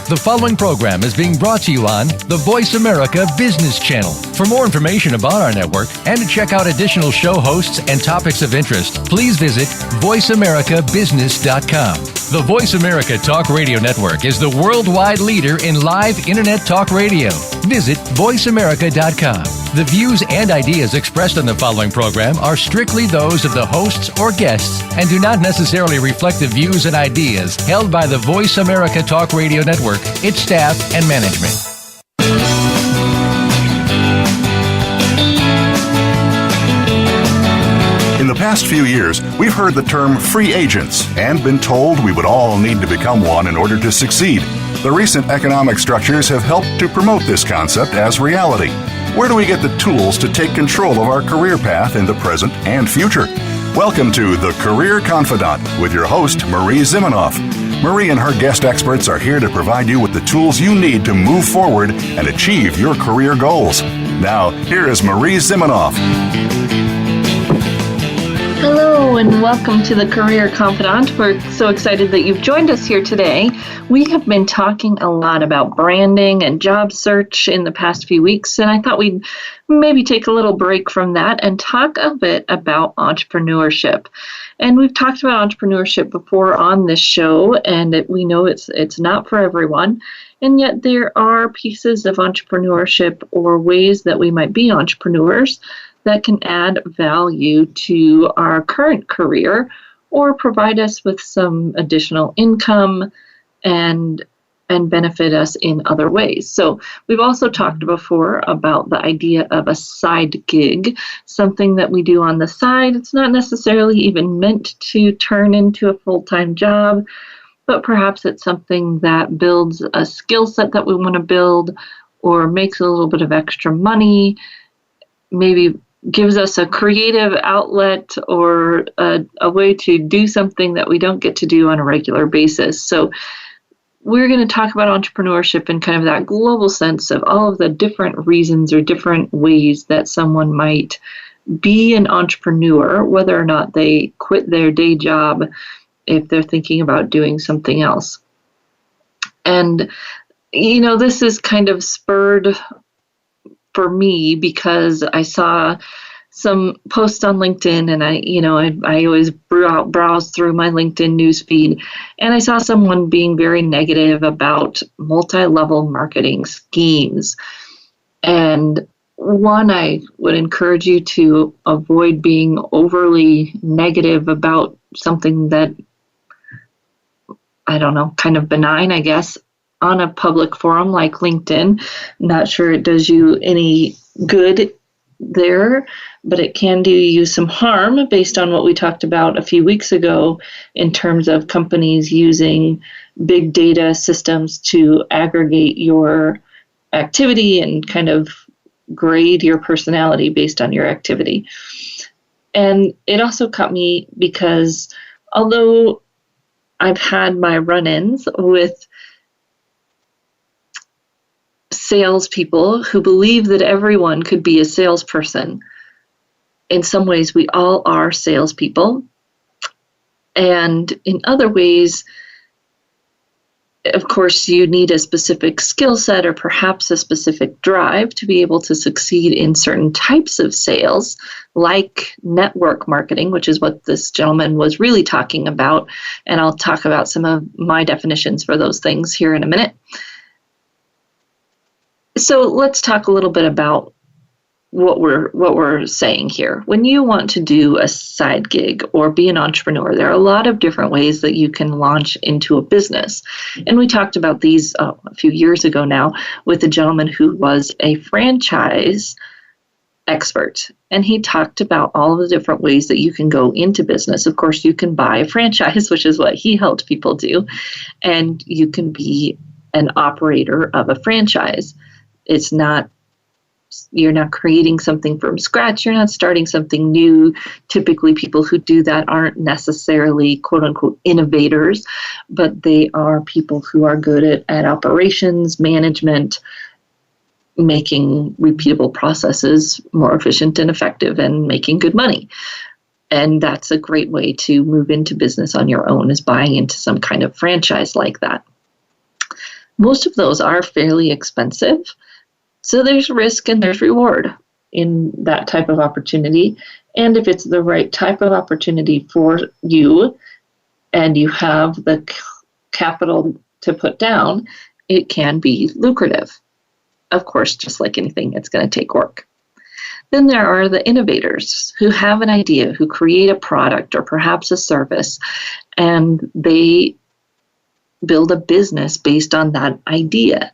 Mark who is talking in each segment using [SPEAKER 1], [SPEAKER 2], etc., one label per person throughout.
[SPEAKER 1] The following program is being brought to you on the Voice America Business Channel. For more information about our network and to check out additional show hosts and topics of interest, please visit voiceamericabusiness.com. The Voice America Talk Radio Network is the worldwide leader in live Internet talk radio. Visit voiceamerica.com. The views and ideas expressed on the following program are strictly those of the hosts or guests and do not necessarily reflect the views and ideas held by the Voice America Talk Radio Network, its staff, and management.
[SPEAKER 2] In the past few years, we've heard the term free agents and been told we would all need to become one in order to succeed. The recent economic structures have helped to promote this concept as reality. Where do we get the tools to take control of our career path in the present and future? Welcome to The Career Confidant with your host, Marie Zimenoff. Marie and her guest experts are here to provide you with the tools you need to move forward and achieve your career goals. Now, here is Marie Zimenoff.
[SPEAKER 3] Hello and welcome to the Career Confidant. We're so excited that you've joined us here today. We have been talking a lot about branding and job search in the past few weeks, and I thought we'd maybe take a little break from that and talk a bit about entrepreneurship. And we've talked about entrepreneurship before on this show, and we know it's not for everyone. And yet there are pieces of entrepreneurship or ways that we might be entrepreneurs that can add value to our current career or provide us with some additional income and benefit us in other ways. So we've also talked before about the idea of a side gig, something that we do on the side. It's not necessarily even meant to turn into a full-time job, but perhaps it's something that builds a skill set that we want to build or makes a little bit of extra money, maybe gives us a creative outlet or a way to do something that we don't get to do on a regular basis. So we're going to talk about entrepreneurship in kind of that global sense of all of the different reasons or different ways that someone might be an entrepreneur, whether or not they quit their day job if they're thinking about doing something else. And, you know, this is kind of spurred for me because I saw some posts on LinkedIn, and I always browse through my LinkedIn newsfeed, and I saw someone being very negative about multi-level marketing schemes. And one, I would encourage you to avoid being overly negative about something that, I don't know, kind of benign, I guess, on a public forum like LinkedIn. Not sure it does you any good there, but it can do you some harm based on what we talked about a few weeks ago in terms of companies using big data systems to aggregate your activity and kind of grade your personality based on your activity. And it also caught me because although I've had my run-ins with salespeople who believe that everyone could be a salesperson. In some ways, we all are salespeople. And in other ways, of course, you need a specific skill set or perhaps a specific drive to be able to succeed in certain types of sales, like network marketing, which is what this gentleman was really talking about. And I'll talk about some of my definitions for those things here in a minute. So let's talk a little bit about what we're saying here. When you want to do a side gig or be an entrepreneur, there are a lot of different ways that you can launch into a business. And we talked about these a few years ago now with a gentleman who was a franchise expert. And he talked about all of the different ways that you can go into business. Of course, you can buy a franchise, which is what he helped people do. And you can be an operator of a franchise. You're not creating something from scratch. You're not starting something new. Typically, people who do that aren't necessarily quote unquote innovators, but they are people who are good at operations, management, making repeatable processes more efficient and effective and making good money. And that's a great way to move into business on your own, is buying into some kind of franchise like that. Most of those are fairly expensive. So there's risk and there's reward in that type of opportunity. And if it's the right type of opportunity for you and you have the capital to put down, it can be lucrative. Of course, just like anything, it's going to take work. Then there are the innovators who have an idea, who create a product or perhaps a service, and they build a business based on that idea.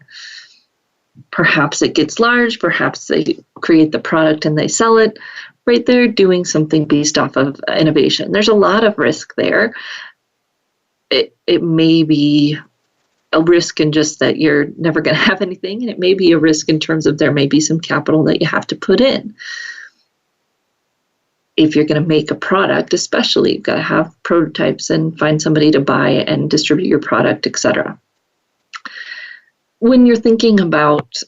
[SPEAKER 3] Perhaps it gets large, perhaps they create the product and they sell it. Right, they're doing something based off of innovation. There's a lot of risk there. It may be a risk in just that you're never going to have anything, and it may be a risk in terms of there may be some capital that you have to put in. If you're going to make a product, especially, you've got to have prototypes and find somebody to buy and distribute your product, etc. When you're thinking about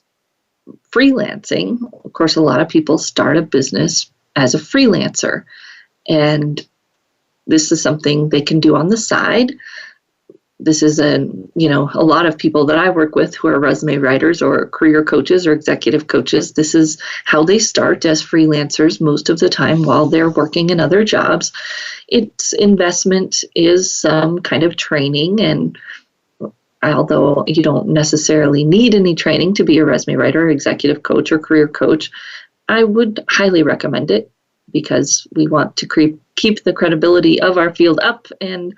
[SPEAKER 3] freelancing, of course, a lot of people start a business as a freelancer, and this is something they can do on the side. This is a lot of people that I work with who are resume writers or career coaches or executive coaches. This is how they start as freelancers most of the time while they're working in other jobs. Its investment is some kind of training, and although you don't necessarily need any training to be a resume writer, executive coach, or career coach, I would highly recommend it because we want to keep the credibility of our field up, and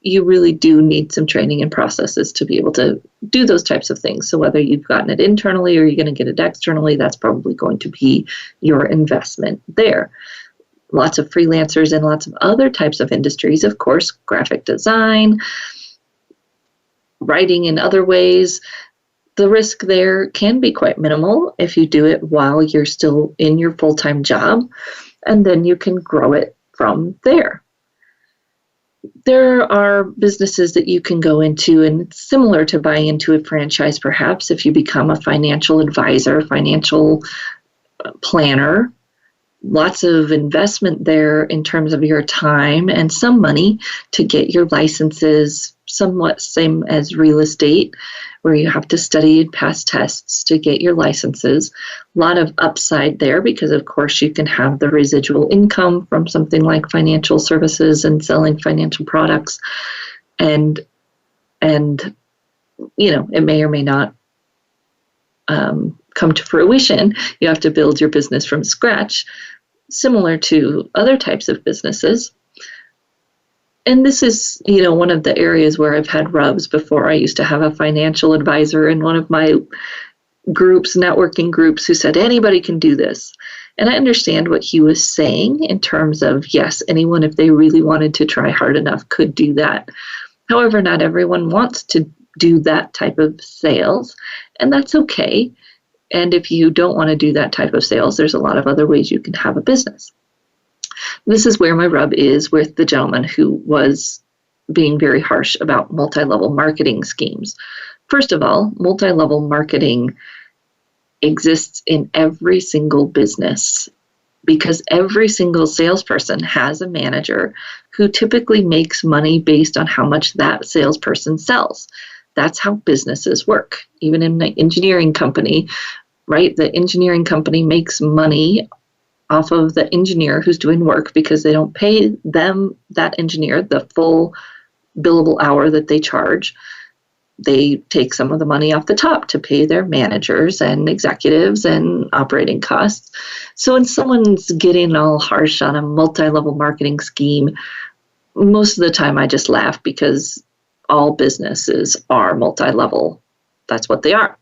[SPEAKER 3] you really do need some training and processes to be able to do those types of things. So whether you've gotten it internally or you're going to get it externally, that's probably going to be your investment there. Lots of freelancers in lots of other types of industries, of course, graphic design, writing in other ways. The risk there can be quite minimal if you do it while you're still in your full-time job, and then you can grow it from there. There are businesses that you can go into, and it's similar to buying into a franchise, perhaps, if you become a financial advisor, financial planner. Lots of investment there in terms of your time and some money to get your licenses, somewhat same as real estate, where you have to study and pass tests to get your licenses. A lot of upside there because, of course, you can have the residual income from something like financial services and selling financial products. And it may or may not come to fruition. You have to build your business from scratch, similar to other types of businesses. And this is, one of the areas where I've had rubs before. I used to have a financial advisor in one of my groups, networking groups, who said anybody can do this. And I understand what he was saying in terms of, yes, anyone, if they really wanted to try hard enough, could do that. However, not everyone wants to do that type of sales, and that's okay. And if you don't want to do that type of sales, there's a lot of other ways you can have a business. This is where my rub is with the gentleman who was being very harsh about multi-level marketing schemes. First of all, multi-level marketing exists in every single business because every single salesperson has a manager who typically makes money based on how much that salesperson sells. That's how businesses work. Even in an engineering company, right? The engineering company makes money off of the engineer who's doing work because they don't pay that engineer, the full billable hour that they charge. They take some of the money off the top to pay their managers and executives and operating costs. So when someone's getting all harsh on a multi-level marketing scheme, most of the time I just laugh because all businesses are multi-level. That's what they are.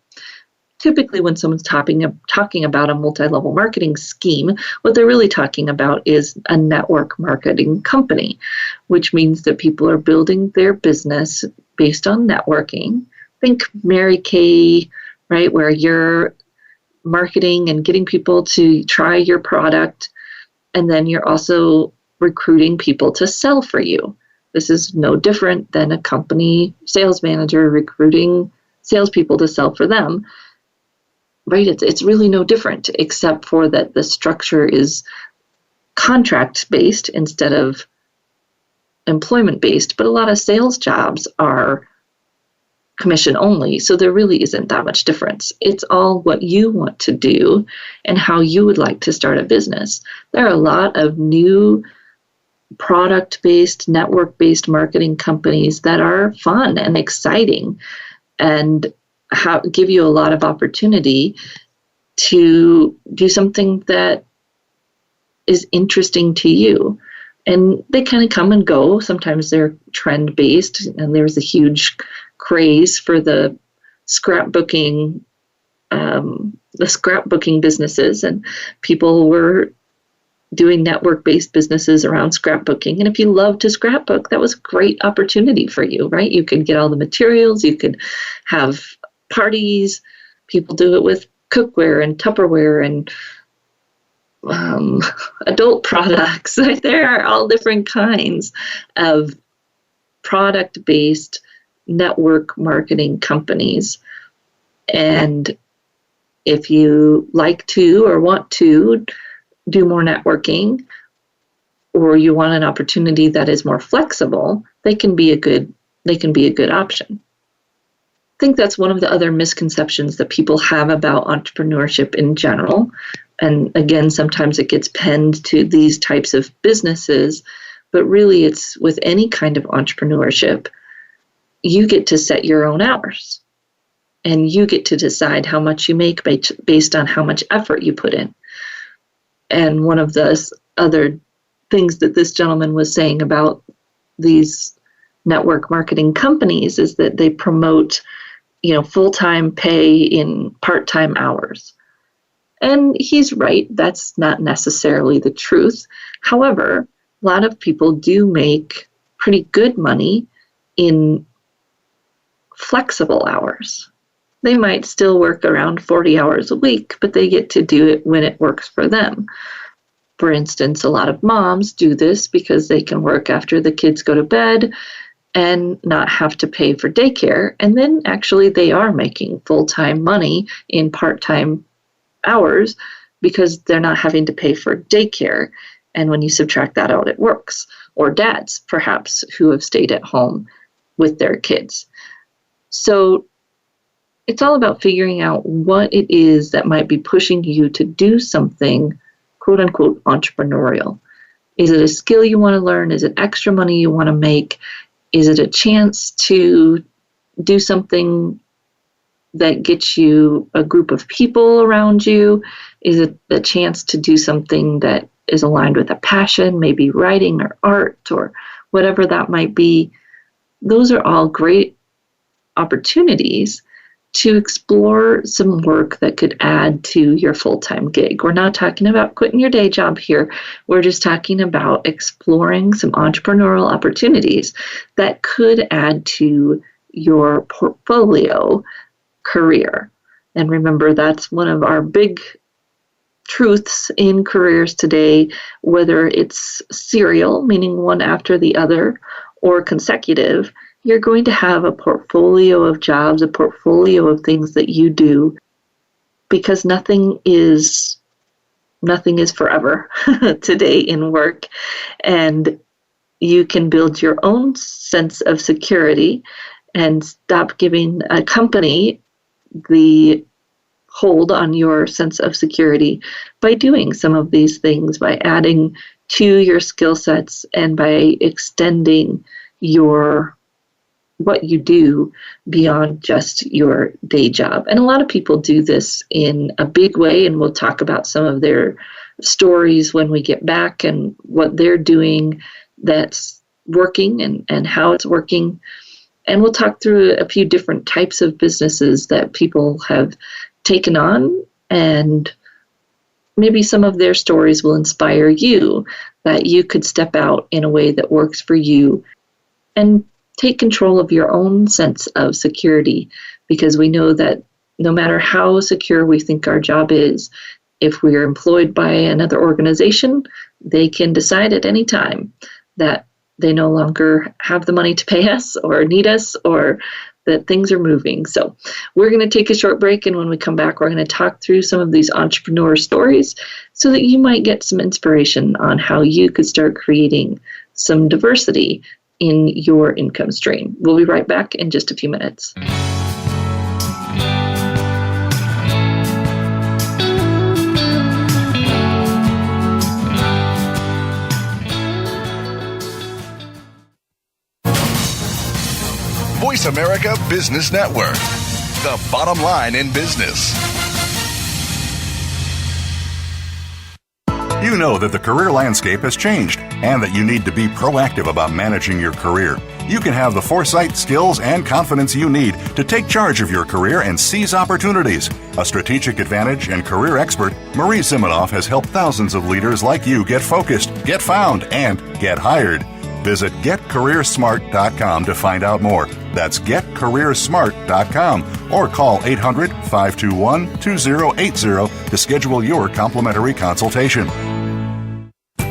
[SPEAKER 3] Typically, when someone's talking about a multi-level marketing scheme, what they're really talking about is a network marketing company, which means that people are building their business based on networking. Think Mary Kay, right, where you're marketing and getting people to try your product, and then you're also recruiting people to sell for you. This is no different than a company sales manager recruiting salespeople to sell for them. Right, it's really no different, except for that the structure is contract-based instead of employment-based. But a lot of sales jobs are commission only. So there really isn't that much difference. It's all what you want to do and how you would like to start a business. There are a lot of new product-based, network-based marketing companies that are fun and exciting and give you a lot of opportunity to do something that is interesting to you. And they kind of come and go. Sometimes they're trend-based, and there's a huge craze for the scrapbooking businesses, and people were doing network-based businesses around scrapbooking. And if you love to scrapbook, that was a great opportunity for you, right? You could get all the materials, you could have parties. People do it with cookware and Tupperware and adult products. There are all different kinds of product-based network marketing companies. And if you like to or want to do more networking, or you want an opportunity that is more flexible, they can be a good option. I think that's one of the other misconceptions that people have about entrepreneurship in general. And again, sometimes it gets penned to these types of businesses, but really it's with any kind of entrepreneurship, you get to set your own hours. And you get to decide how much you make based on how much effort you put in. And one of the other things that this gentleman was saying about these network marketing companies is that they promote, full-time pay in part-time hours. And he's right, that's not necessarily the truth. However, a lot of people do make pretty good money in flexible hours. They might still work around 40 hours a week, but they get to do it when it works for them. For instance, a lot of moms do this because they can work after the kids go to bed and not have to pay for daycare. And then actually they are making full-time money in part-time hours because they're not having to pay for daycare. And when you subtract that out, it works. Or dads, perhaps, who have stayed at home with their kids. So it's all about figuring out what it is that might be pushing you to do something, quote unquote, entrepreneurial. Is it a skill you want to learn? Is it extra money you want to make? Is it a chance to do something that gets you a group of people around you? Is it a chance to do something that is aligned with a passion, maybe writing or art or whatever that might be? Those are all great opportunities to explore some work that could add to your full-time gig. We're not talking about quitting your day job here. We're just talking about exploring some entrepreneurial opportunities that could add to your portfolio career. And remember, that's one of our big truths in careers today, whether it's serial, meaning one after the other, or consecutive. You're going to have a portfolio of jobs, a portfolio of things that you do, because nothing is forever today in work. And you can build your own sense of security and stop giving a company the hold on your sense of security by doing some of these things, by adding to your skill sets and by extending what you do beyond just your day job. And a lot of people do this in a big way, and we'll talk about some of their stories when we get back and what they're doing that's working and how it's working. And we'll talk through a few different types of businesses that people have taken on, and maybe some of their stories will inspire you that you could step out in a way that works for you and take control of your own sense of security, because we know that no matter how secure we think our job is, if we are employed by another organization, they can decide at any time that they no longer have the money to pay us or need us, or that things are moving. So we're going to take a short break, and when we come back, we're going to talk through some of these entrepreneur stories so that you might get some inspiration on how you could start creating some diversity in your income stream. We'll be right back in just a few minutes.
[SPEAKER 2] Voice America Business Network, the bottom line in business. You know that the career landscape has changed and that you need to be proactive about managing your career. You can have the foresight, skills, and confidence you need to take charge of your career and seize opportunities. A strategic advantage and career expert, Marie Zimenoff has helped thousands of leaders like you get focused, get found, and get hired. Visit getcareersmart.com to find out more. That's getcareersmart.com or call 800-521-2080 to schedule your complimentary consultation.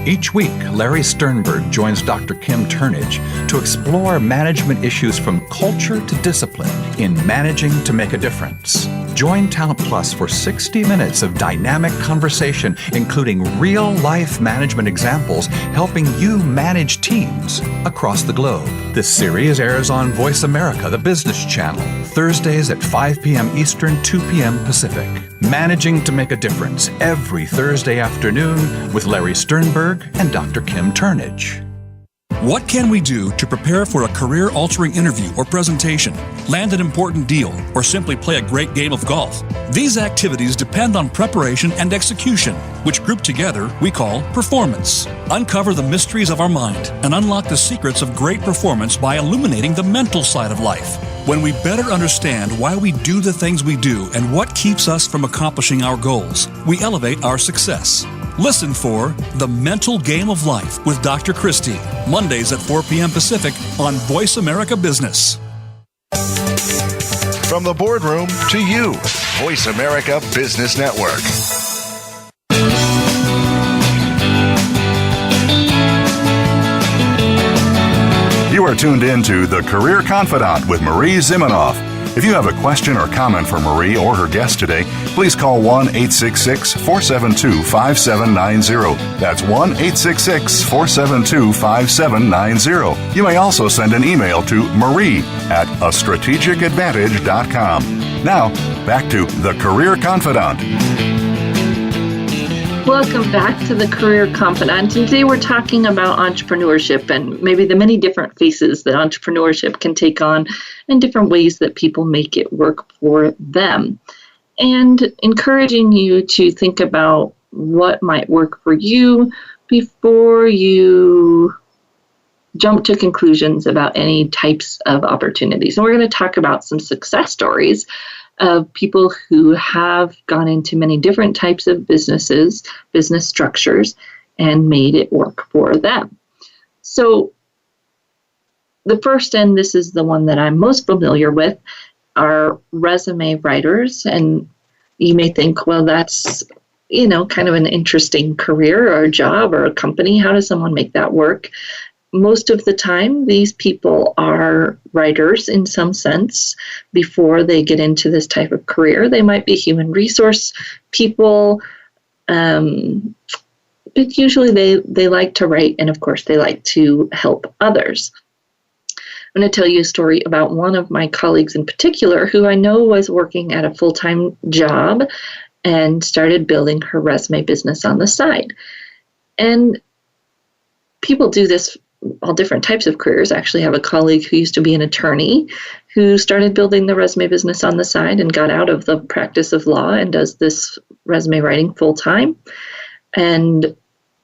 [SPEAKER 4] Each week, Larry Sternberg joins Dr. Kim Turnage to explore management issues from culture to discipline in Managing to Make a Difference. Join Talent Plus for 60 minutes of dynamic conversation, including real-life management examples helping you manage teams across the globe. This series airs on Voice America, the business channel, Thursdays at 5 p.m. Eastern, 2 p.m. Pacific. Managing to Make a Difference every Thursday afternoon with Larry Sternberg and Dr. Kim Turnage.
[SPEAKER 5] What can we do to prepare for a career-altering interview or presentation, land an important deal, or simply play a great game of golf? These activities depend on preparation and execution, which grouped together we call performance. Uncover the mysteries of our mind and unlock the secrets of great performance by illuminating the mental side of life. When we better understand why we do the things we do and what keeps us from accomplishing our goals, we elevate our success. Listen for The Mental Game of Life with Dr. Christie, Mondays at 4 p.m. Pacific on Voice America Business.
[SPEAKER 2] From the boardroom to you, Voice America Business Network. You are tuned in to The Career Confidante with Marie Zimenoff. If you have a question or comment for Marie or her guest today, please call 1-866-472-5790. That's 1-866-472-5790. You may also send an email to marie@astrategicadvantage.com. Now, back to The Career Confidante.
[SPEAKER 3] Welcome back to the Career Confidante. And today we're talking about entrepreneurship and maybe the many different faces that entrepreneurship can take on and different ways that people make it work for them. And encouraging you to think about what might work for you before you jump to conclusions about any types of opportunities. And we're going to talk about some success stories of people who have gone into many different types of businesses, business structures, and made it work for them. So the first, and this is the one that I'm most familiar with, are resume writers. And you may think, well, that's, kind of an interesting career or a job or a company. How does someone make that work? Most of the time, these people are writers in some sense before they get into this type of career. They might be human resource people, but usually they like to write, and of course they like to help others. I'm going to tell you a story about one of my colleagues in particular who I know was working at a full-time job and started building her resume business on the side. And people do this all different types of careers. I actually have a colleague who used to be an attorney who started building the resume business on the side and got out of the practice of law and does this resume writing full time. And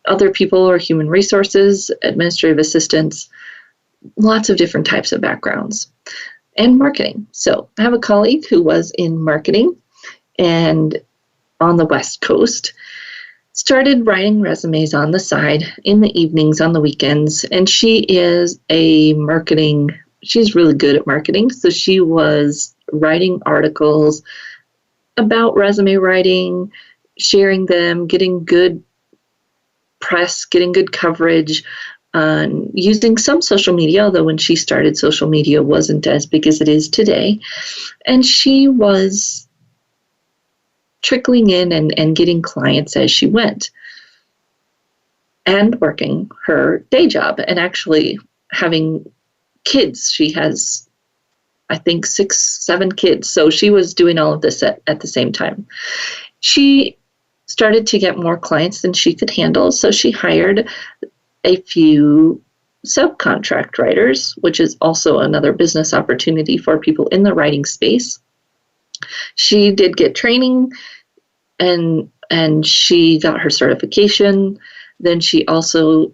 [SPEAKER 3] other people are human resources, administrative assistants, lots of different types of backgrounds, and marketing. So I have a colleague who was in marketing and on the West Coast, started writing resumes on the side in the evenings, on the weekends, and she's really good at marketing, so she was writing articles about resume writing, sharing them, getting good press, getting good coverage, using some social media, although when she started, social media wasn't as big as it is today, and she was trickling in and getting clients as she went and working her day job. And actually, having kids. She has, I think, 6, 7 kids. So she was doing all of this at the same time. She started to get more clients than she could handle. So she hired a few subcontract writers, which is also another business opportunity for people in the writing space. She did get training and she got her certification. Then she also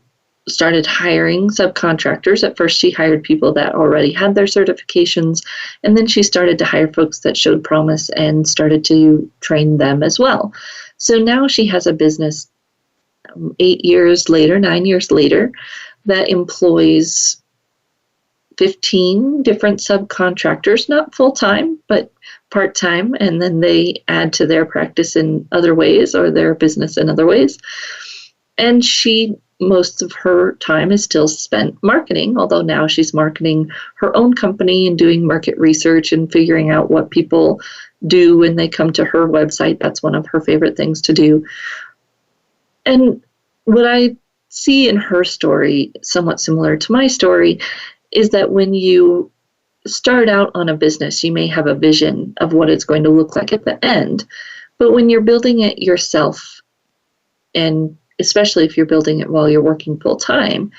[SPEAKER 3] started hiring subcontractors. At first, she hired people that already had their certifications, and then she started to hire folks that showed promise and started to train them as well. So now she has a business 9 years later, that employs 15 different subcontractors, not full-time, but part-time, and then they add to their practice in other ways or their business in other ways. And most of her time is still spent marketing, although now she's marketing her own company and doing market research and figuring out what people do when they come to her website. That's one of her favorite things to do. And what I see in her story, somewhat similar to my story, is that when you start out on a business, you may have a vision of what it's going to look like at the end. But when you're building it yourself, and especially if you're building it while you're working full time,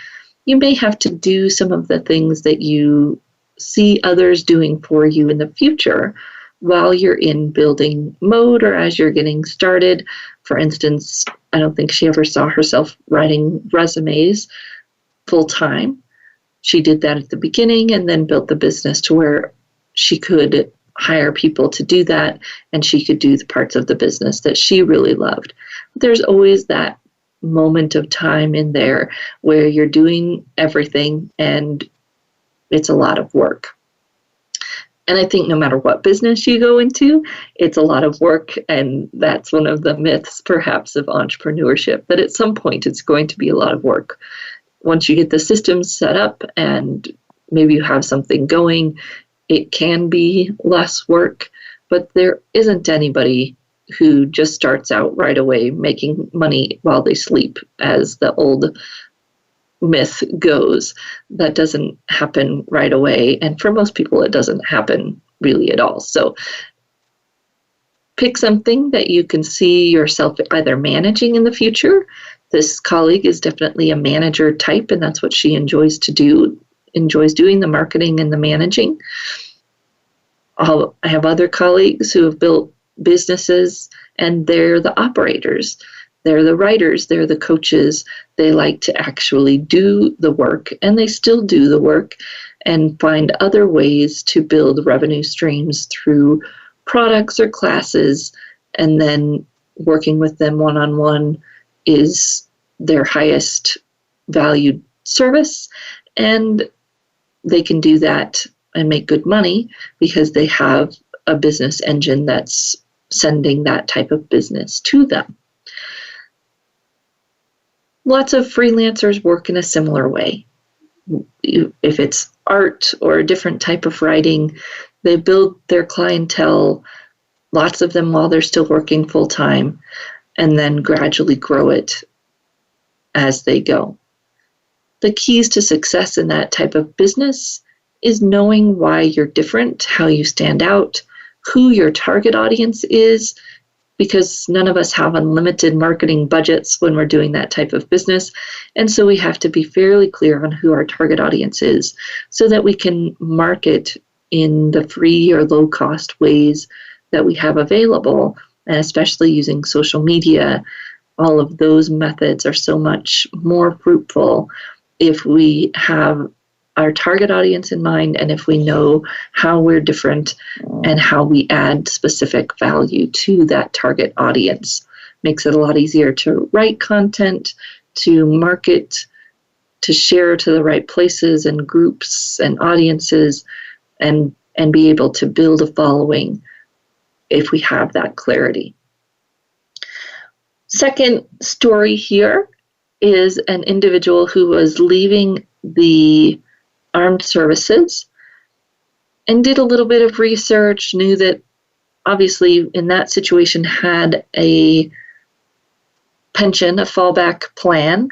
[SPEAKER 3] you may have to do some of the things that you see others doing for you in the future while you're in building mode or as you're getting started. For instance, I don't think she ever saw herself writing resumes full time. She did that at the beginning and then built the business to where she could hire people to do that, and she could do the parts of the business that she really loved. There's always that moment of time in there where you're doing everything and it's a lot of work. And I think no matter what business you go into, it's a lot of work, and that's one of the myths perhaps of entrepreneurship, that at some point it's going to be a lot of work. Once you get the systems set up and maybe you have something going, it can be less work, but there isn't anybody who just starts out right away making money while they sleep, as the old myth goes. That doesn't happen right away, and for most people it doesn't happen really at all. So pick something that you can see yourself either managing in the future. This colleague is definitely a manager type, and that's what she enjoys to do, enjoys doing the marketing and the managing. I have other colleagues who have built businesses, and they're the operators. They're the writers, they're the coaches. They like to actually do the work, and they still do the work and find other ways to build revenue streams through products or classes, and then working with them one-on-one is their highest valued service, and they can do that and make good money because they have a business engine that's sending that type of business to them. Lots of freelancers work in a similar way. If it's art or a different type of writing, they build their clientele, lots of them while they're still working full time, and then gradually grow it as they go. The keys to success in that type of business is knowing why you're different, how you stand out, who your target audience is, because none of us have unlimited marketing budgets when we're doing that type of business. And so we have to be fairly clear on who our target audience is so that we can market in the free or low cost ways that we have available, and especially using social media. All of those methods are so much more fruitful if we have our target audience in mind, and if we know how we're different and how we add specific value to that target audience. Makes it a lot easier to write content, to market, to share to the right places and groups and audiences, and be able to build a following if we have that clarity. Second story here is an individual who was leaving the armed services and did a little bit of research, knew that obviously in that situation had a pension, a fallback plan,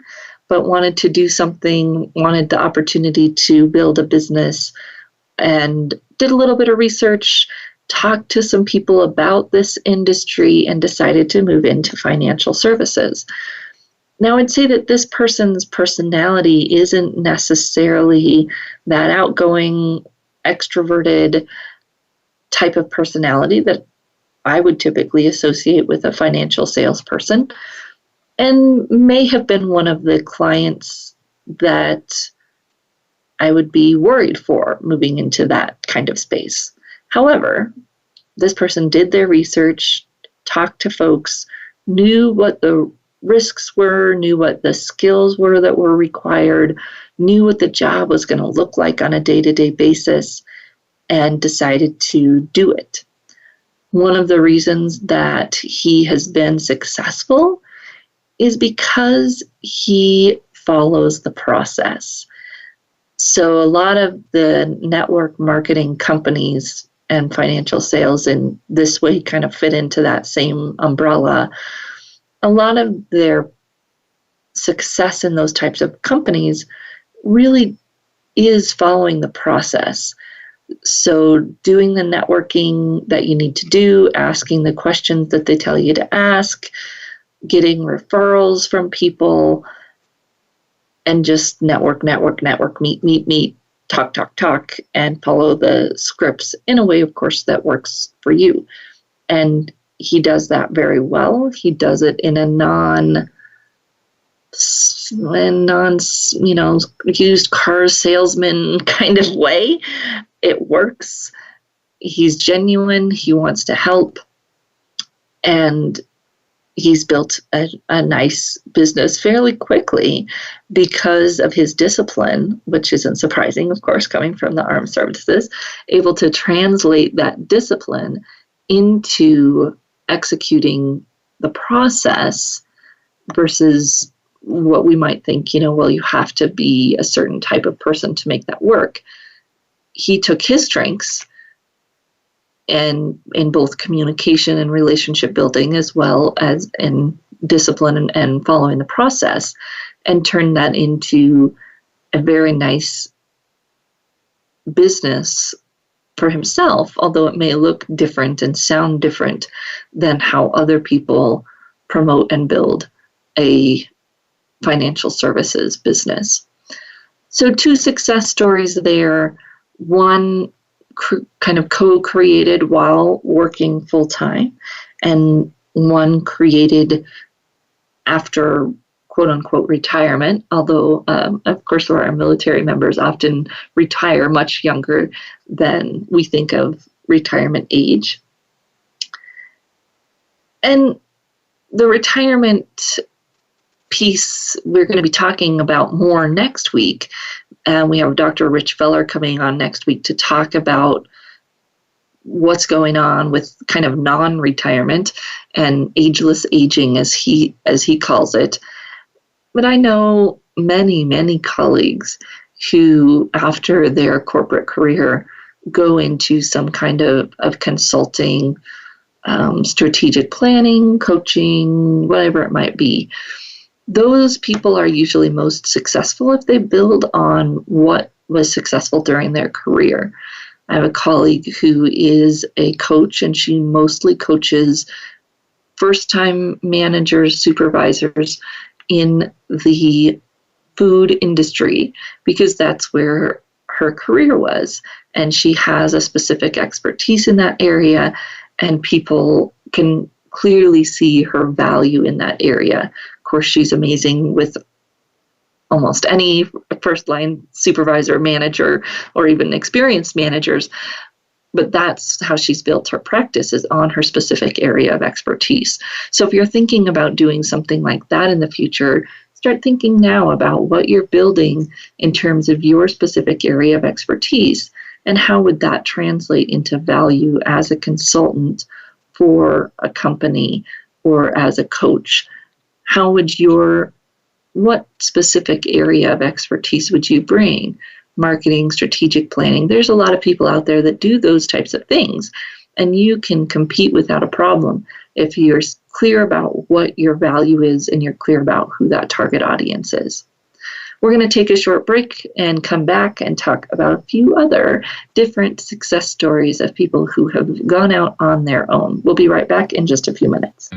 [SPEAKER 3] but wanted to do something, wanted the opportunity to build a business, and did a little bit of research, talked to some people about this industry, and decided to move into financial services. Now, I'd say that this person's personality isn't necessarily that outgoing, extroverted type of personality that I would typically associate with a financial salesperson, and may have been one of the clients that I would be worried for moving into that kind of space. However, this person did their research, talked to folks, knew what the risks were, knew what the skills were that were required, knew what the job was going to look like on a day-to-day basis, and decided to do it. One of the reasons that he has been successful is because he follows the process. So a lot of the network marketing companies and financial sales in this way kind of fit into that same umbrella. A lot of their success in those types of companies really is following the process. So doing the networking that you need to do, asking the questions that they tell you to ask, getting referrals from people, and just network, meet, talk, and follow the scripts in a way, of course, that works for you. And he does that very well. He does it in a non used car salesman kind of way. It works. He's genuine. He wants to help. And he's built a nice business fairly quickly because of his discipline, which isn't surprising, of course, coming from the armed services, able to translate that discipline into executing the process versus what we might think, well, you have to be a certain type of person to make that work. He took his strengths and in both communication and relationship building, as well as in discipline and following the process, and turned that into a very nice business for himself, although it may look different and sound different than how other people promote and build a financial services business. So 2 success stories there. One kind of co-created while working full-time, and one created after quote-unquote retirement, although of course our military members often retire much younger than we think of retirement age. And the retirement piece we're going to be talking about more next week. And we have Dr. Rich Feller coming on next week to talk about what's going on with kind of non-retirement and ageless aging, as he calls it. But I know many colleagues who, after their corporate career, go into some kind of consulting, strategic planning, coaching, whatever it might be. Those people are usually most successful if they build on what was successful during their career. I have a colleague who is a coach, and she mostly coaches first-time managers, supervisors in the food industry because that's where her career was. And she has a specific expertise in that area, and people can clearly see her value in that area. Of course, she's amazing with almost any first-line supervisor, manager, or even experienced managers. But that's how she's built her practice, is on her specific area of expertise. So if you're thinking about doing something like that in the future, start thinking now about what you're building in terms of your specific area of expertise, and how would that translate into value as a consultant for a company or as a coach. What specific area of expertise would you bring? Marketing, strategic planning. There's a lot of people out there that do those types of things, and you can compete without a problem if you're clear about what your value is and you're clear about who that target audience is. We're going to take a short break and come back and talk about a few other different success stories of people who have gone out on their own. We'll be right back in just a few minutes.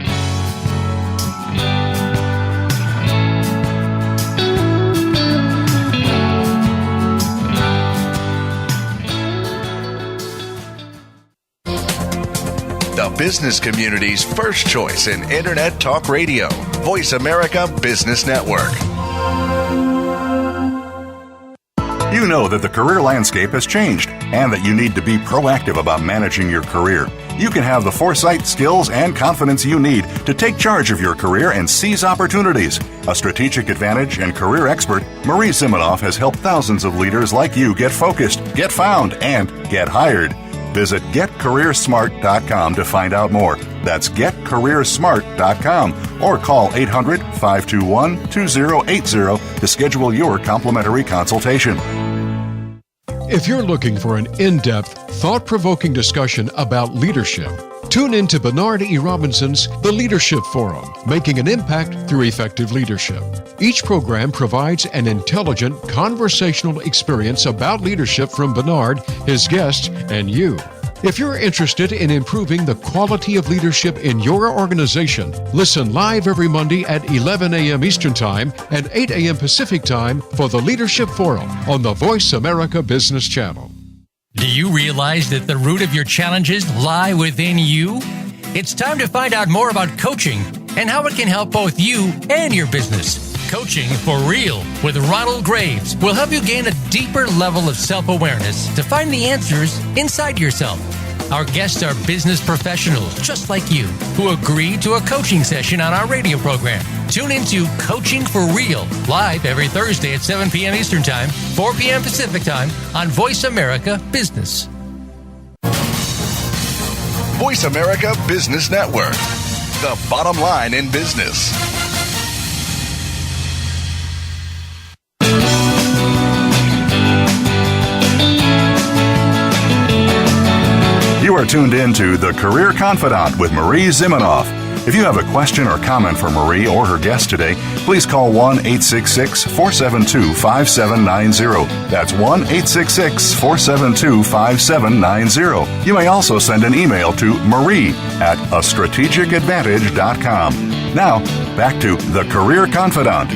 [SPEAKER 6] The business community's first choice in Internet Talk Radio. Voice America Business Network.
[SPEAKER 2] You know that the career landscape has changed and that you need to be proactive about managing your career. You can have the foresight, skills, and confidence you need to take charge of your career and seize opportunities. A strategic advantage and career expert, Marie Zimenoff has helped thousands of leaders like you get focused, get found, and get hired. Visit getcareersmart.com to find out more. That's getcareersmart.com or call 800-521-2080 to schedule your complimentary consultation.
[SPEAKER 7] If you're looking for an in-depth, thought-provoking discussion about leadership, tune in to Bernard E. Robinson's The Leadership Forum, Making an Impact Through Effective Leadership. Each program provides an intelligent, conversational experience about leadership from Bernard, his guests, and you. If you're interested in improving the quality of leadership in your organization, listen live every Monday at 11 a.m. Eastern Time and 8 a.m. Pacific Time for the Leadership Forum on the Voice America Business Channel.
[SPEAKER 1] Do you realize that the root of your challenges lie within you? It's time to find out more about coaching and how it can help both you and your business. Coaching for Real with Ronald Graves will help you gain a deeper level of self-awareness to find the answers inside yourself. Our guests are business professionals just like you who agree to a coaching session on our radio program. Tune into Coaching for Real live every Thursday at 7 p.m. Eastern Time, 4 p.m. Pacific Time on Voice America Business.
[SPEAKER 6] Voice America Business Network. The bottom line in business.
[SPEAKER 2] You are tuned in to The Career Confidant with Marie Zimenoff. If you have a question or comment for Marie or her guest today, please call 1-866-472-5790. That's 1-866-472-5790. You may also send an email to marie@astrategicadvantage.com. Now, back to The Career Confidant.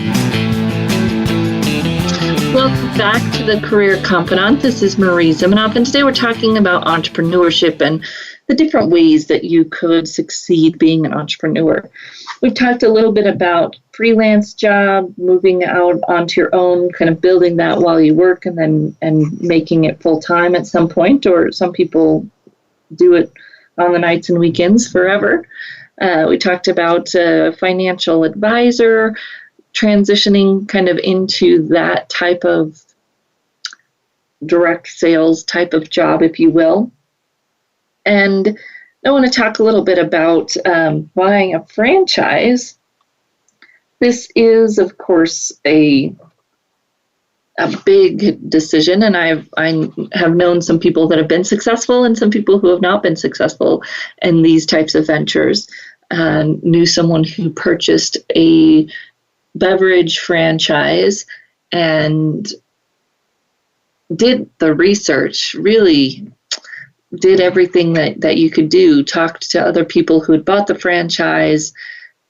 [SPEAKER 3] Welcome back to the Career Confidant. This is Marie Zimenoff, and today we're talking about entrepreneurship and the different ways that you could succeed being an entrepreneur. We've talked a little bit about freelance job, moving out onto your own, kind of building that while you work and making it full time at some point, or some people do it on the nights and weekends forever. We talked about a financial advisor, transitioning kind of into that type of direct sales type of job, if you will. And I want to talk a little bit about buying a franchise. This is, of course, a big decision, and I have known some people that have been successful and some people who have not been successful in these types of ventures. Knew someone who purchased a beverage franchise and did the research, really did everything that you could do, talked to other people who had bought the franchise,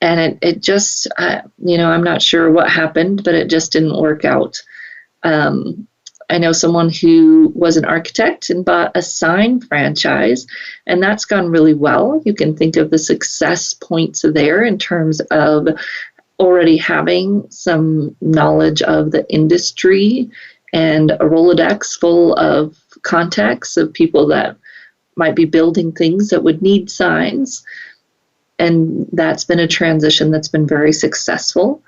[SPEAKER 3] and it just, I'm not sure what happened, but it just didn't work out. I know someone who was an architect and bought a sign franchise, and that's gone really well. You can think of the success points there in terms of already having some knowledge of the industry and a Rolodex full of contacts of people that might be building things that would need signs. And that's been a transition that's been very successful.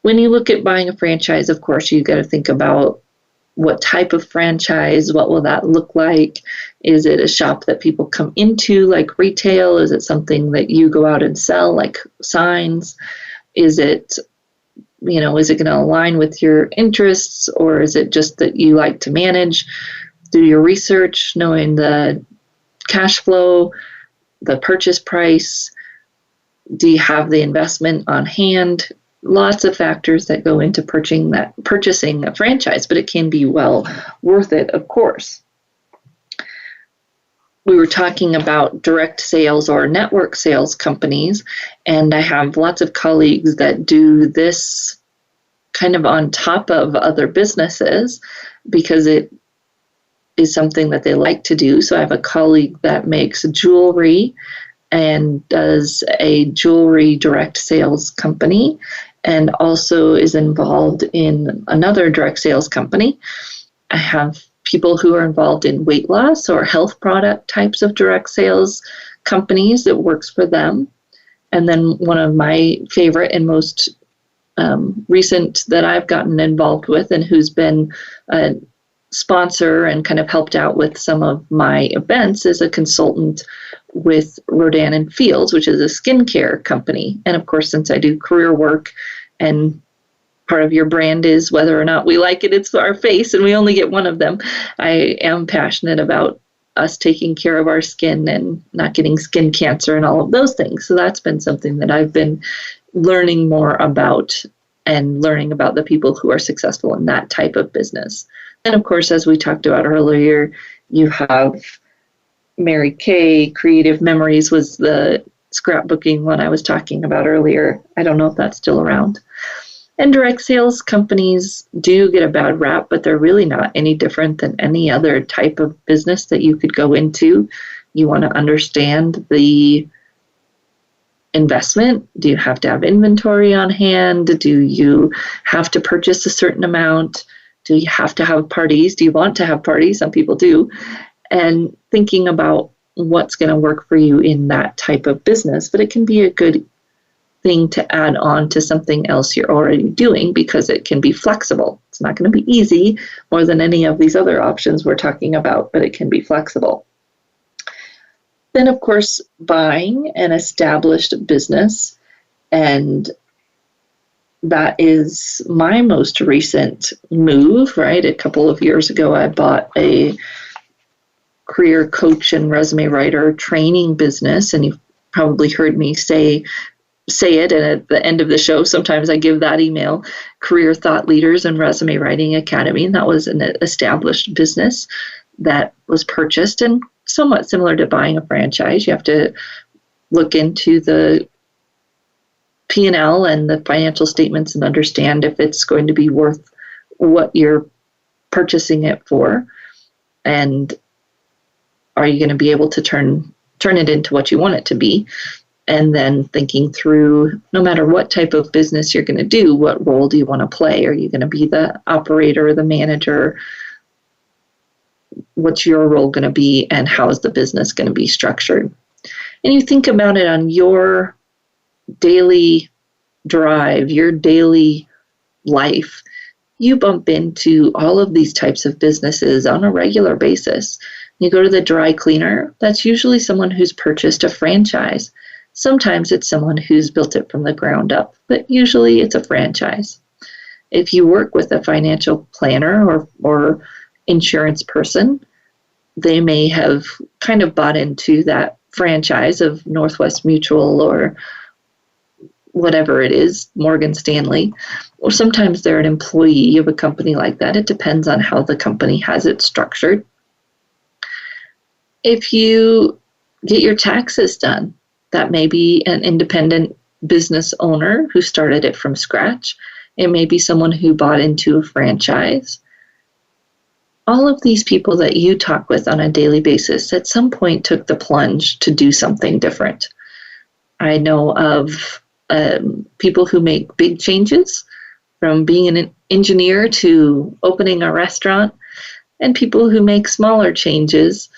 [SPEAKER 3] When you look at buying a franchise, of course, you got to think about what type of franchise, what will that look like? Is it a shop that people come into like retail? Is it something that you go out and sell like signs? Is it going to align with your interests, or is it just that you like to manage, do your research, knowing the cash flow, the purchase price? Do you have the investment on hand? lots of factors that go into purchasing a franchise, but it can be well worth it, of course. We were talking about direct sales or network sales companies, and I have lots of colleagues that do this kind of on top of other businesses because it is something that they like to do. So I have a colleague that makes jewelry and does a jewelry direct sales company, and also is involved in another direct sales company. I have people who are involved in weight loss or health product types of direct sales companies that works for them. And then one of my favorite and most recent that I've gotten involved with, and who's been a sponsor and kind of helped out with some of my events, is a consultant with Rodan and Fields, which is a skincare company. And of course, since I do career work and part of your brand is whether or not we like it, it's our face, and we only get one of them, I am passionate about us taking care of our skin and not getting skin cancer and all of those things. So that's been something that I've been learning more about, and learning about the people who are successful in that type of business. And of course, as we talked about earlier, you have Mary Kay. Creative Memories was the scrapbooking one I was talking about earlier. I don't know if that's still around. And direct sales companies do get a bad rap, but they're really not any different than any other type of business that you could go into. You want to understand the investment. Do you have to have inventory on hand? Do you have to purchase a certain amount? Do you have to have parties? Do you want to have parties? Some people do. And thinking about what's going to work for you in that type of business. But it can be a good thing to add on to something else you're already doing because it can be flexible. It's not going to be easy more than any of these other options we're talking about, but it can be flexible. Then, of course, buying an established business, and that is my most recent move, right? A couple of years ago, I bought a career coach and resume writer training business, and you've probably heard me say it, and at the end of the show, sometimes I give that email, Career Thought Leaders and Resume Writing Academy. And that was an established business that was purchased, and somewhat similar to buying a franchise. You have to look into the P&L and the financial statements and understand if it's going to be worth what you're purchasing it for, and are you going to be able to turn it into what you want it to be. And then thinking through, no matter what type of business you're going to do, what role do you want to play? Are you going to be the operator, the manager? What's your role going to be, and how is the business going to be structured? And you think about it on your daily drive, your daily life. You bump into all of these types of businesses on a regular basis. You go to the dry cleaner, that's usually someone who's purchased a franchise. Sometimes it's someone who's built it from the ground up, but usually it's a franchise. If you work with a financial planner or insurance person, they may have kind of bought into that franchise of Northwest Mutual or whatever it is, Morgan Stanley, or sometimes they're an employee of a company like that. It depends on how the company has it structured. If you get your taxes done, that may be an independent business owner who started it from scratch. It may be someone who bought into a franchise. All of these people that you talk with on a daily basis at some point took the plunge to do something different. I know of people who make big changes, from being an engineer to opening a restaurant, and people who make smaller changes,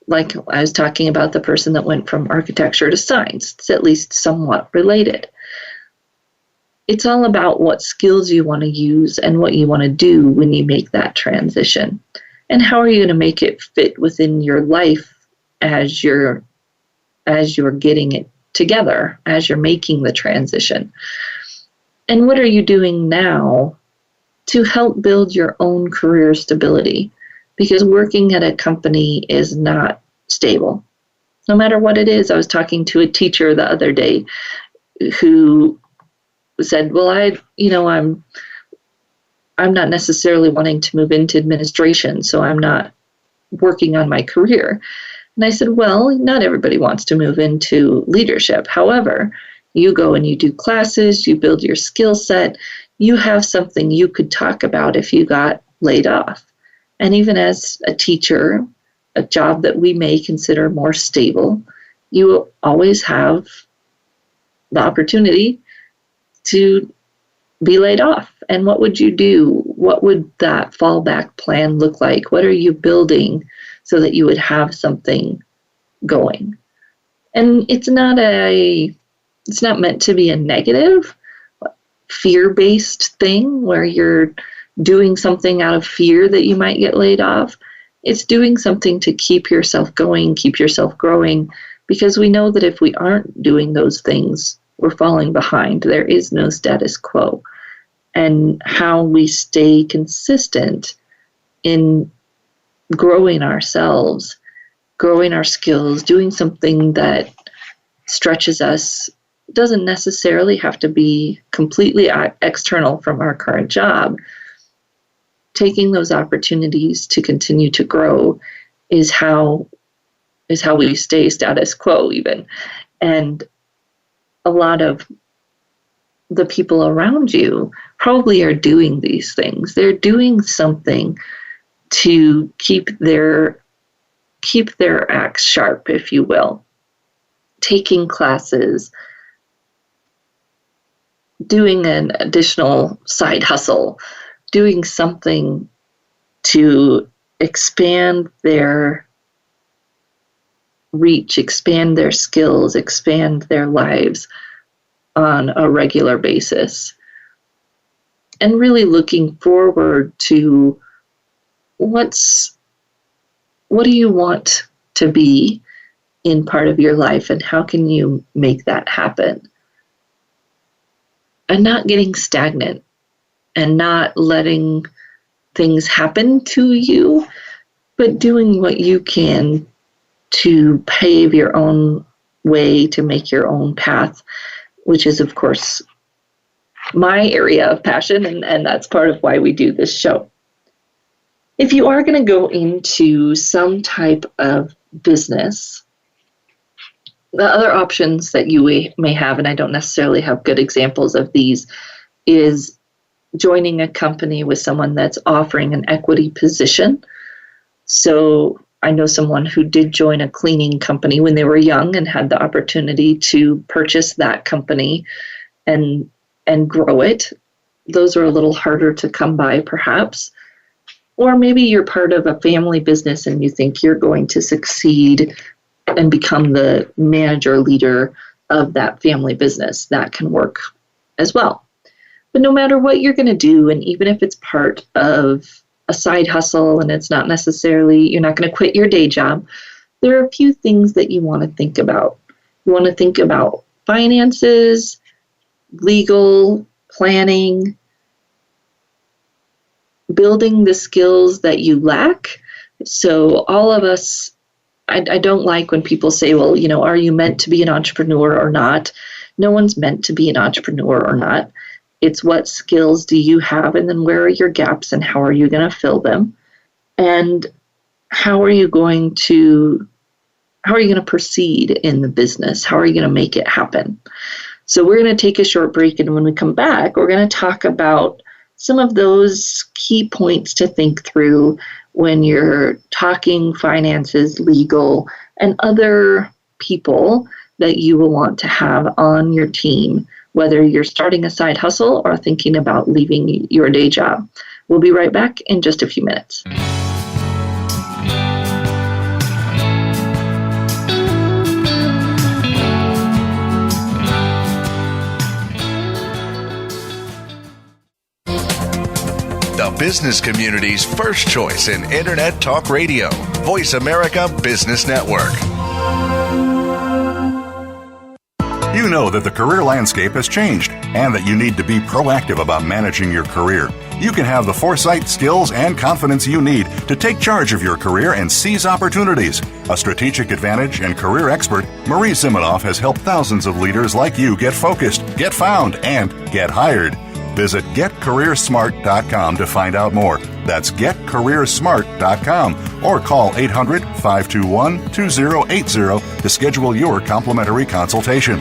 [SPEAKER 3] like I was talking about the person that went from architecture to science. It's at least somewhat related. It's all about what skills you want to use and what you want to do when you make that transition. And how are you going to make it fit within your life as you're getting it together, as you're making the transition? And what are you doing now to help build your own career stability? Because working at a company is not stable, no matter what it is. I was talking to a teacher the other day who said, well, I'm not necessarily wanting to move into administration, so I'm not working on my career. And I said, well, not everybody wants to move into leadership. However, you go and you do classes, you build your skill set, you have something you could talk about if you got laid off. And even as a teacher, a job that we may consider more stable, you always have the opportunity to be laid off. And what would you do? What would that fallback plan look like? What are you building so that you would have something going? And it's not meant to be a negative, fear-based thing where you're doing something out of fear that you might get laid off. It's doing something to keep yourself going, keep yourself growing, because we know that if we aren't doing those things, we're falling behind. There is no status quo. And how we stay consistent in growing ourselves, growing our skills, doing something that stretches us doesn't necessarily have to be completely external from our current job. Taking those opportunities to continue to grow is how we stay status quo even. And a lot of the people around you probably are doing these things. They're doing something to keep their axe sharp, if you will. Taking classes, doing an additional side hustle, doing something to expand their reach, expand their skills, expand their lives on a regular basis. And really looking forward to what do you want to be in part of your life, and how can you make that happen? And not getting stagnant and not letting things happen to you, but doing what you can to pave your own way, to make your own path, which is, of course, my area of passion, and that's part of why we do this show. If you are going to go into some type of business, the other options that you may have, and I don't necessarily have good examples of these, is joining a company with someone that's offering an equity position. So I know someone who did join a cleaning company when they were young and had the opportunity to purchase that company and grow it. Those are a little harder to come by, perhaps. Or maybe you're part of a family business and you think you're going to succeed and become the manager, leader of that family business. That can work as well. But no matter what you're going to do, and even if it's part of a side hustle and it's not necessarily, you're not going to quit your day job, there are a few things that you want to think about. You want to think about finances, legal, planning, building the skills that you lack. So all of us, I don't like when people say, well, are you meant to be an entrepreneur or not? No one's meant to be an entrepreneur or not. It's what skills do you have, and then where are your gaps and how are you going to fill them? And how are you going to proceed in the business? How are you going to make it happen? So we're going to take a short break, and when we come back, we're going to talk about some of those key points to think through when you're talking finances, legal, and other people that you will want to have on your team, whether you're starting a side hustle or thinking about leaving your day job. We'll be right back in just a few minutes.
[SPEAKER 6] The business community's first choice in Internet Talk Radio. Voice America Business Network. You
[SPEAKER 2] you know that the career landscape has changed and that you need to be proactive about managing your career. You can have the foresight, skills, and confidence you need to take charge of your career and seize opportunities. A strategic advantage and career expert, Marie Zimenoff has helped thousands of leaders like you get focused, get found, and get hired. Visit getcareersmart.com to find out more. That's getcareersmart.com or call 800-521-2080 to schedule your complimentary consultation.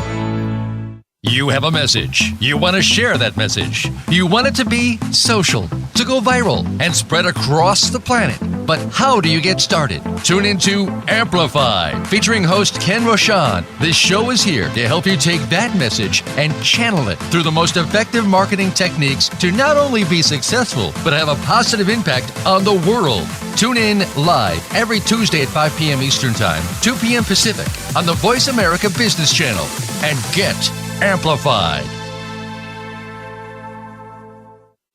[SPEAKER 1] You have a message. You want to share that message. You want it to be social, to go viral, and spread across the planet. But how do you get started? Tune into Amplify, featuring host Ken Rochon. This show is here to help you take that message and channel it through the most effective marketing techniques to not only be successful, but have a positive impact on the world. Tune in live every Tuesday at 5 p.m. Eastern Time, 2 p.m. Pacific on the Voice America Business Channel, and get amplified.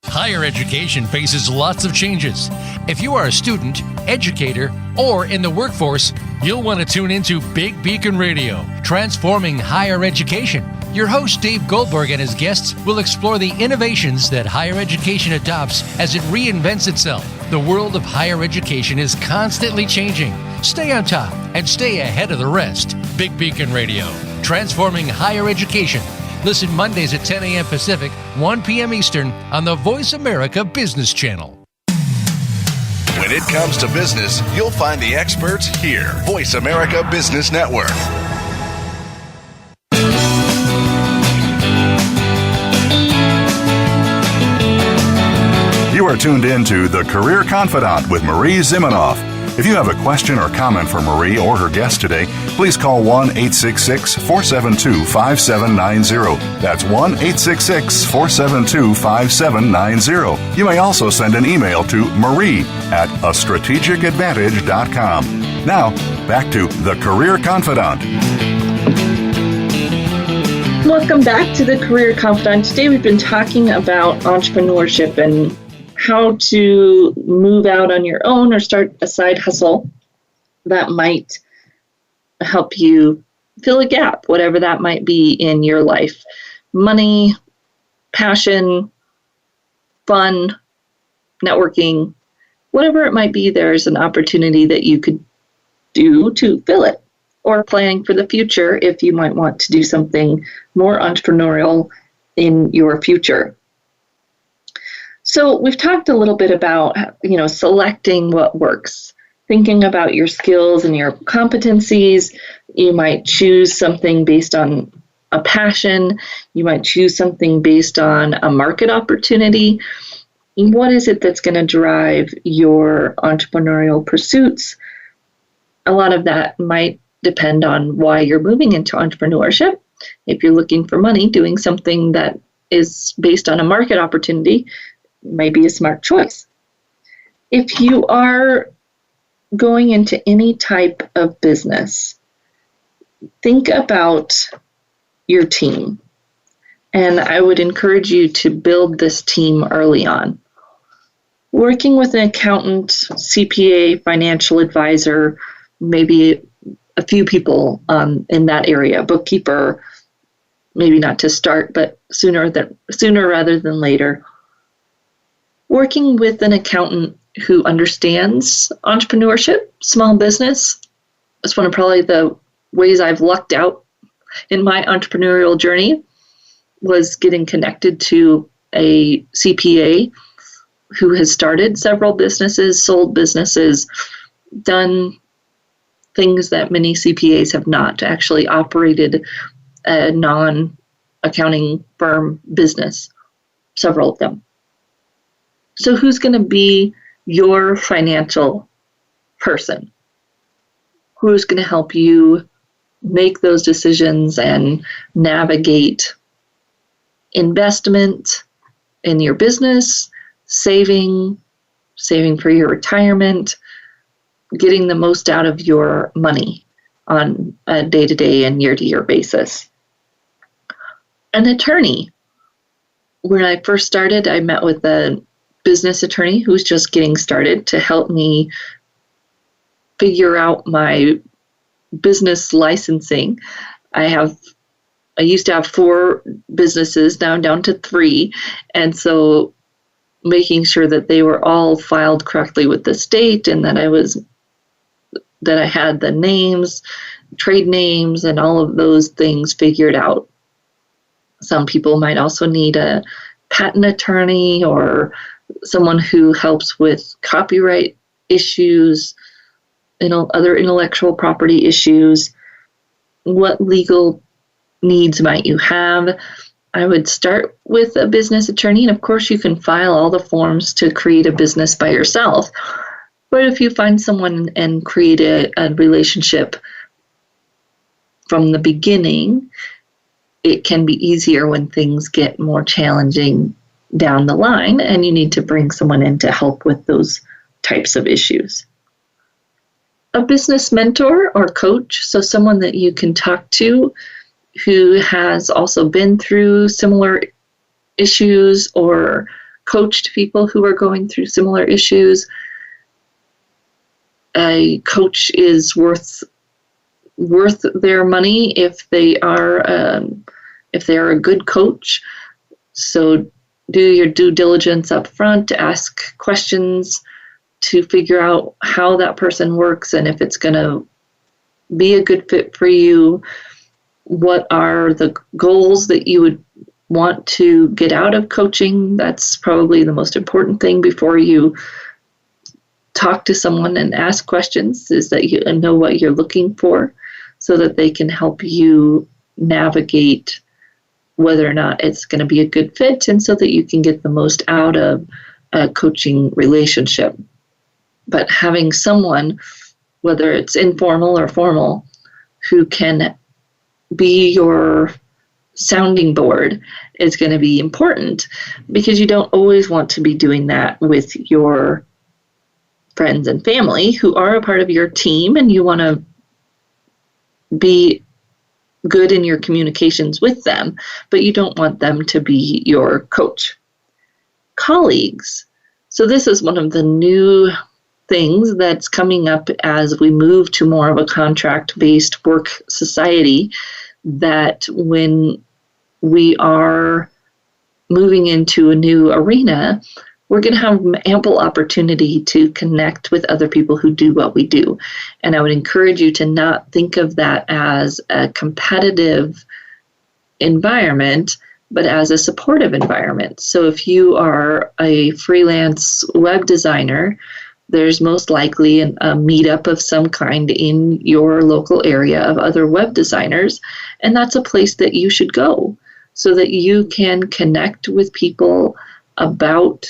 [SPEAKER 1] Higher education faces lots of changes. If you are a student, educator, or in the workforce, you'll want to tune into Big Beacon Radio, transforming higher education. Your host, Dave Goldberg, and his guests will explore the innovations that higher education adopts as it reinvents itself. The world of higher education is constantly changing. Stay on top and stay ahead of the rest. Big Beacon Radio, transforming higher education. Listen Mondays at 10 a.m. Pacific, 1 p.m. Eastern on the Voice America Business Channel.
[SPEAKER 6] When it comes to business, you'll find the experts here. Voice America Business Network.
[SPEAKER 2] You are tuned in to The Career Confidant with Marie Zimenoff. If you have a question or comment for Marie or her guest today, please call 1-866-472-5790. That's 1-866-472-5790. You may also send an email to marie@astrategicadvantage.com. Now, back to The Career Confidant.
[SPEAKER 3] Welcome back to the Career Confidant. Today we've been talking about entrepreneurship and how to move out on your own or start a side hustle that might help you fill a gap, whatever that might be in your life. Money, passion, fun, networking, whatever it might be, there's an opportunity that you could do to fill it, or planning for the future if you might want to do something more entrepreneurial in your future. So we've talked a little bit about, selecting what works, thinking about your skills and your competencies. You might choose something based on a passion. You might choose something based on a market opportunity. What is it that's going to drive your entrepreneurial pursuits? A lot of that might depend on why you're moving into entrepreneurship. If you're looking for money, doing something that is based on a market opportunity may be a smart choice. If you are going into any type of business, think about your team. And I would encourage you to build this team early on. Working with an accountant, CPA, financial advisor, maybe a few people in that area, bookkeeper, maybe not to start, but sooner rather than later. Working with an accountant who understands entrepreneurship, small business, is one of probably the ways I've lucked out in my entrepreneurial journey, was getting connected to a CPA who has started several businesses, sold businesses, done things that many CPAs have not, actually operated a non-accounting firm business, several of them. So who's going to be your financial person? Who's going to help you make those decisions and navigate investment in your business, saving for your retirement, getting the most out of your money on a day-to-day and year-to-year basis? An attorney. When I first started, I met with a business attorney who's just getting started to help me figure out my business licensing. I have I used to have 4 businesses, now I'm down to 3. And so making sure that they were all filed correctly with the state, and that I had the names, trade names, and all of those things figured out. Some people might also need a patent attorney or someone who helps with copyright issues, other intellectual property issues. What legal needs might you have? I would start with a business attorney, and of course you can file all the forms to create a business by yourself. But if you find someone and create a relationship from the beginning, it can be easier when things get more challenging down the line, and you need to bring someone in to help with those types of issues. A business mentor or coach, so someone that you can talk to who has also been through similar issues or coached people who are going through similar issues. A coach is worth their money if they are a good coach. So do your due diligence up front to ask questions to figure out how that person works and if it's going to be a good fit for you. What are the goals that you would want to get out of coaching? That's probably the most important thing before you talk to someone and ask questions, is that you know what you're looking for so that they can help you navigate whether or not it's going to be a good fit, and so that you can get the most out of a coaching relationship. But having someone, whether it's informal or formal, who can be your sounding board is going to be important, because you don't always want to be doing that with your friends and family who are a part of your team, and you want to be good in your communications with them, but you don't want them to be your coach. Colleagues. So this is one of the new things that's coming up as we move to more of a contract-based work society, that when we are moving into a new arena, we're going to have ample opportunity to connect with other people who do what we do. And I would encourage you to not think of that as a competitive environment, but as a supportive environment. So if you are a freelance web designer, there's most likely a meetup of some kind in your local area of other web designers, and that's a place that you should go so that you can connect with people about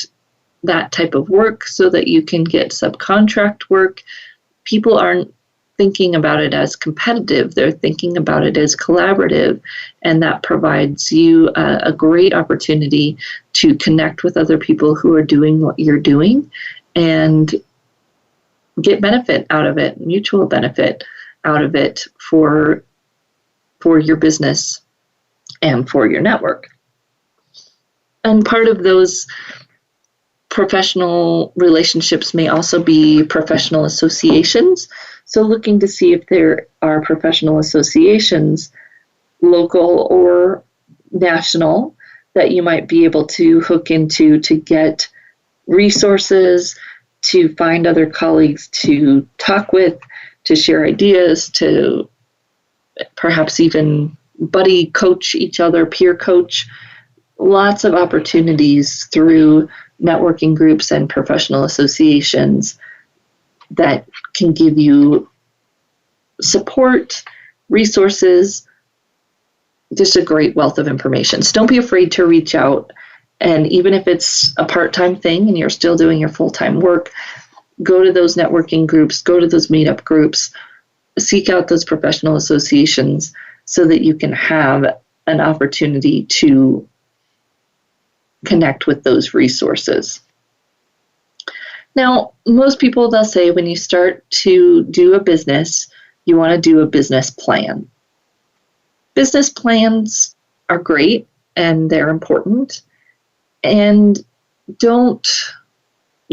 [SPEAKER 3] that type of work, so that you can get subcontract work. People aren't thinking about it as competitive, they're thinking about it as collaborative, and that provides you a great opportunity to connect with other people who are doing what you're doing and get benefit out of it, mutual benefit out of it for your business and for your network. And part of those professional relationships may also be professional associations. So looking to see if there are professional associations, local or national, that you might be able to hook into to get resources, to find other colleagues to talk with, to share ideas, to perhaps even buddy coach each other, peer coach. Lots of opportunities through networking groups and professional associations that can give you support, resources, just a great wealth of information. So don't be afraid to reach out. And even if it's a part-time thing and you're still doing your full-time work, go to those networking groups, go to those meetup groups, seek out those professional associations so that you can have an opportunity to connect with those resources. Now, most people, they'll say when you start to do a business, you want to do a business plan. Business plans are great and they're important. And don't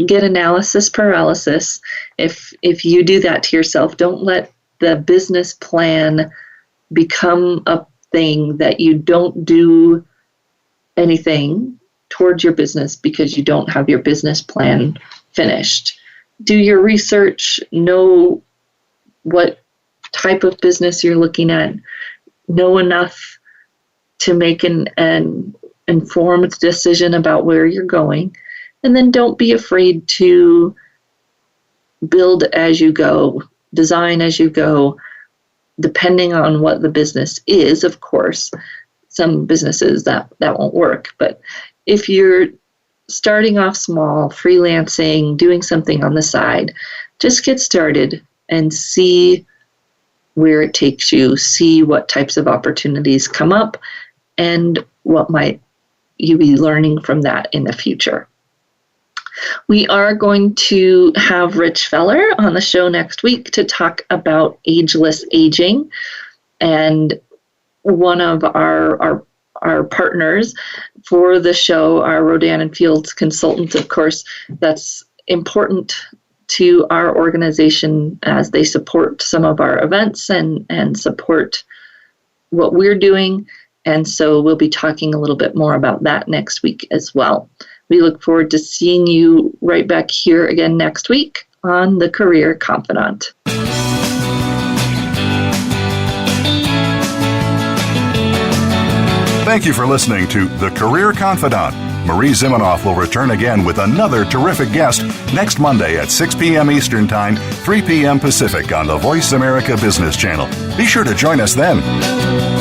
[SPEAKER 3] get analysis paralysis. If you do that to yourself, don't let the business plan become a thing that you don't do anything towards your business because you don't have your business plan finished. Do your research, know what type of business you're looking at, know enough to make an informed decision about where you're going, and then don't be afraid to build as you go, design as you go, depending on what the business is, of course. Some businesses that won't work, but if you're starting off small, freelancing, doing something on the side, just get started and see where it takes you, see what types of opportunities come up, and what might you be learning from that in the future. We are going to have Rich Feller on the show next week to talk about ageless aging. And one of our partners for the show, our Rodan and Fields consultants, of course, that's important to our organization as they support some of our events and support what we're doing. And so we'll be talking a little bit more about that next week as well. We look forward to seeing you right back here again next week on The Career Confidant.
[SPEAKER 2] Thank you for listening to The Career Confidant. Marie Zimenoff will return again with another terrific guest next Monday at 6 p.m. Eastern Time, 3 p.m. Pacific on the Voice America Business Channel. Be sure to join us then.